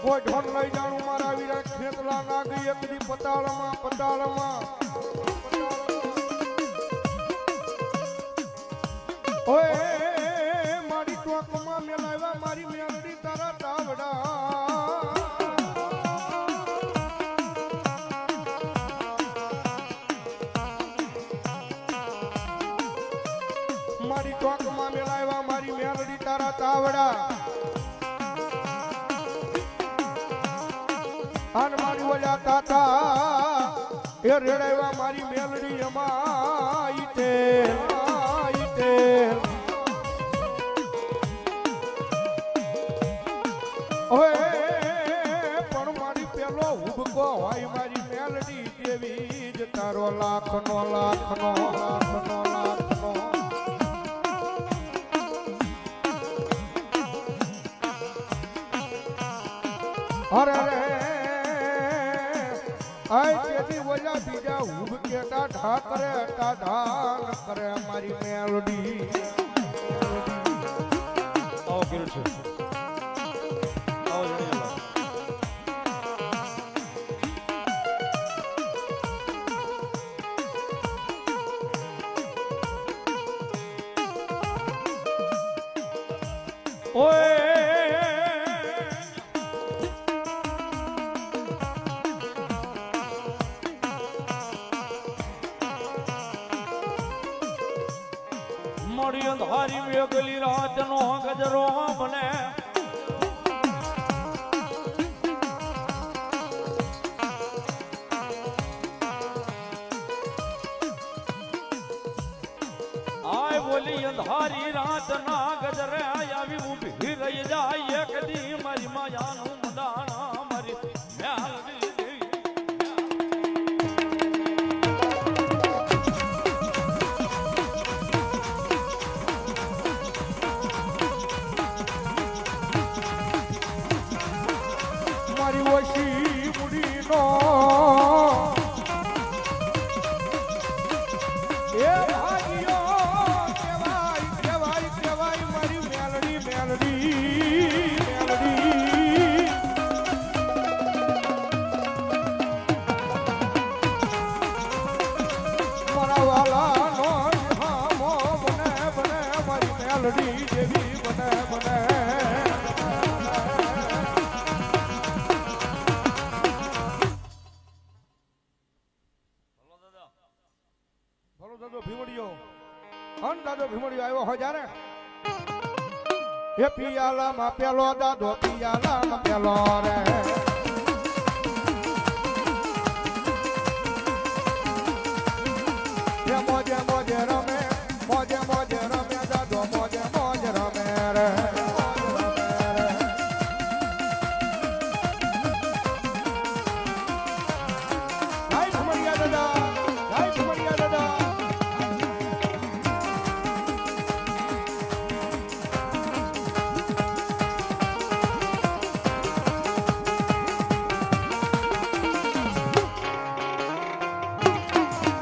કોઈ ઢોન લઈ જાણું મારા વીરા ખેતલા નાગી એકદી પતાળમાં ઓય મારી ટોકમાં મેલાવ્યા મારી મેલડી તારા તાવડા મારી ટોકમાં મેલાવ્યા મારી મેલડી તારા તાવડા આન મારી ઓલા તાતા એ રેડાવ્યા મારી મેલડી અમાઈ તે ઓય પણ મારી પેલો હુબકો હોય મારી મેલડી દેવી જ તારો લાખનો અરે આય તેથી ઓલા બીજા હુબ કેટા ઢા કરે ઢાન કરે મારી મેલડી આવો કર્યું છે ઓય મોડી અંધારી વેગલી રાતનો ગજરો મને આય બોલી અંધારી રાતના ગજરે આવી ઊભી રહી જાય એક દી મારી માયાનું મદાણા મારી મેલડી મારી ઓછી મુડીનો એ ભાગ્યો કહેવાય મારી મેલડી મારા વાલાનો હામો બને મારી મેલડી જેવી બને દાદો ભીમડીયો આવ્યો હો જ્યારે એ પિયાલામાં પેલો દાદો પિયાલામાં પેલો રે